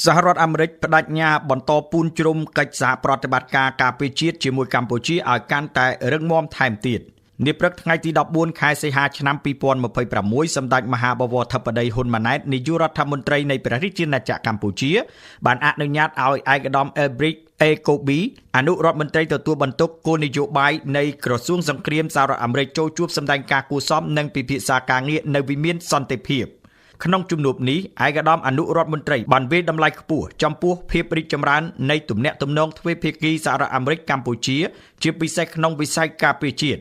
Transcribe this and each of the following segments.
សហរដ្ឋអាមេរិកបដិញ្ញាបន្តពូនជ្រុំកិច្ចសហប្រតិបត្តិការការពារជាតិជាមួយកម្ពុជាឲ្យកាន់តែរឹងមាំថែមទៀតនាព្រឹកថ្ងៃទី14ខែសីហាឆ្នាំ2026សម្ដេចមហាបវរធិបតីហ៊ុនម៉ាណែតនាយករដ្ឋមន្ត្រីនៃព្រះរាជាណាចក្រកម្ពុជាបានអនុញ្ញាតឲ្យឯកឧត្តម Elbricht A. Kobe អនុរដ្ឋមន្ត្រីទទួលបន្ទុកគោលនយោបាយនៃក្រសួងសង្គ្រាមសហរដ្ឋអាមេរិកចូលជួបសម្ដែងការគួរសមនិងពិភាក្សាការងារនៅវិមានសន្តិភាពក្នុងជំនួបនេះឯកឧត្តមអនុរដ្ឋមន្ត្រីបានវាយតម្លៃខ្ពស់ចំពោះភាពរីកចម្រើននៃទំនាក់ទំនងទ្វេភាគីសហរដ្ឋអាមេរិកកម្ពុជាជាពិសេសក្នុងវិស័យការពារជាតិ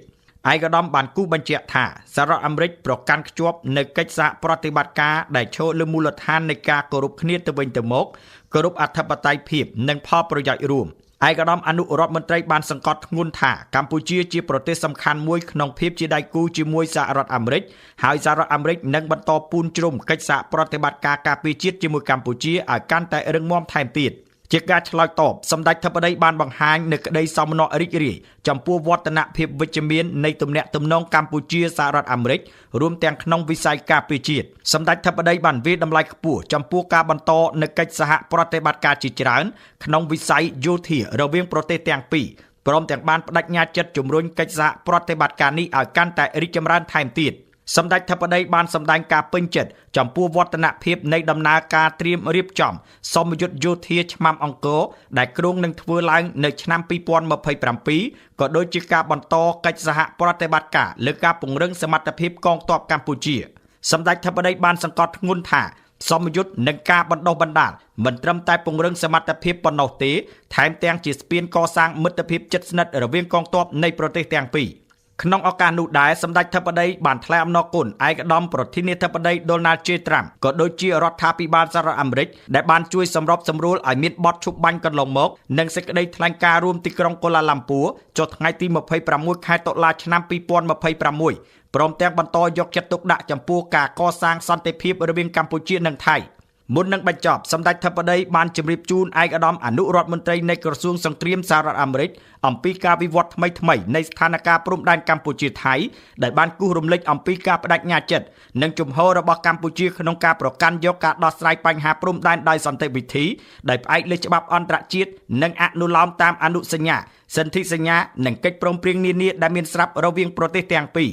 ឯកឧត្តមបានគូបញ្ជាក់ថាសហរដ្ឋអាមេរិកប្រកាន់ខ្ជាប់នូវកិច្ចសហប្រតិបត្តិការដែលឈរលើមូលដ្ឋាននៃការគោរពគ្នាទៅវិញទៅមកគោរពអធិបតេយ្យភាពនិងផលប្រយោជន៍រួមឯកឧត្តមអនុរដ្ឋមន្ត្រីបានសង្កត់ធ្ងន់ថាកម្ពុជាជាប្រទេសសំខាន់មួយក្នុងភាពជាដៃគូជាមួយសហរដ្ឋអាមេរិកហើយសហរដ្ឋអាមេរិកនឹងបន្តពូនជ្រុំកិច្ចសហប្រតិបត្តិការការពារជាតិជាមួយកម្ពុជាឲ្យកាន់តែរឹងមាំថែមទៀតជាការឆ្លើយតបសម្ដេចធិបតីបានបង្ហាញនូវក្តីសោមនស្សរីករាយចំពោះវឌ្ឍនភាពវិជ្ជមាននៃទំនាក់ទំនងកម្ពុជាសហរដ្ឋអាមេរិករួមទាំងក្នុងវិស័យការពារជាតិសម្ដេចធិបតីបានវាយតម្លៃខ្ពស់ចំពោះការបន្តនូវកិច្ចសហប្រតិបត្តិការជាច្រើនក្នុងវិស័យយោធារវាងប្រទេសទាំងពីរព្រមទាំងបានបដិញ្ញាចិត្តជំរុញកិច្ចសហប្រតិបត្តិការនេះឲ្យកាន់តែរីកចម្រើនថែមទៀតសម្ដេចធិបតីបានសម្ដែងការពេញចិត្តចំពោះវឌ្ឍនភាពនៃដំណើរការត្រៀមរៀបចំសមយុទ្ធយោធាឆ្មាំអង្គរដែលគ្រោងនឹងធ្វើឡើងនៅឆ្នាំ2027ក៏ដូចជាការបន្តកិច្ចសហប្រតិបត្តិការលើការពង្រឹងសមត្ថភាពកងទ័ពកម្ពុជាសម្ដេចធិបតីបានសង្កត់ធ្ងន់ថាសមយុទ្ធនិងការបណ្ដុះបណ្ដាលមិនត្រឹមតែពង្រឹងសមត្ថភាពប៉ុណ្ណោះទេថែមទាំងជាស្ពានកសាងមិត្តភាពជិតស្និទ្ធរវាងកងទ័ពនៃប្រទេសទាំងពីរក្នុងឱកាសនោះដែរសម្ដេចធិបតីបានថ្លែងអំណរគុណឯកឧត្តមប្រធានាធិបតី Donald J. Trump ក៏ដូចជារដ្ឋាភិបាលសហរដ្ឋអាមេរិកដែលបានជួយសម្របសម្រួលឲ្យមានបទឈប់បាញ់កន្លងមកនិងសេចក្តីថ្លែងការណ៍រួមទីក្រុងកូឡាឡាំពួរចុះថ្ងៃទី26ខែតុលាឆ្នាំ2026ព្រមទាំងបន្តយកចិត្តទុកដាក់ចំពោះការកសាងសន្តិភាពរវាងកម្ពុជានិងថៃមុននឹងបញ្ចប់សម្ដេចធិបតីបានជម្រាបជូនឯកឧត្តមអនុរដ្ឋមន្ត្រីនៃក្រសួងសង្គ្រាមសហរដ្ឋអាមេរិកអំពីការវិវត្តថ្មីៗនៃស្ថានភាពព្រំដែនកម្ពុជាថៃដែលបានគូសរំលេចអំពីការបដិញ្ញាចិត្តនិងជំហររបស់កម្ពុជាក្នុងការប្រកាន់យកការដោះស្រាយបញ្ហាព្រំដែនដោយសន្តិវិធីដែលផ្អែកលើច្បាប់អន្តរជាតិនិងអនុលោមតាមអនុសញ្ញាសន្ធិសញ្ញានិងកិច្ចព្រមព្រៀងនានាដែលមានស្រាប់រវាងប្រទេសទាំងពីរ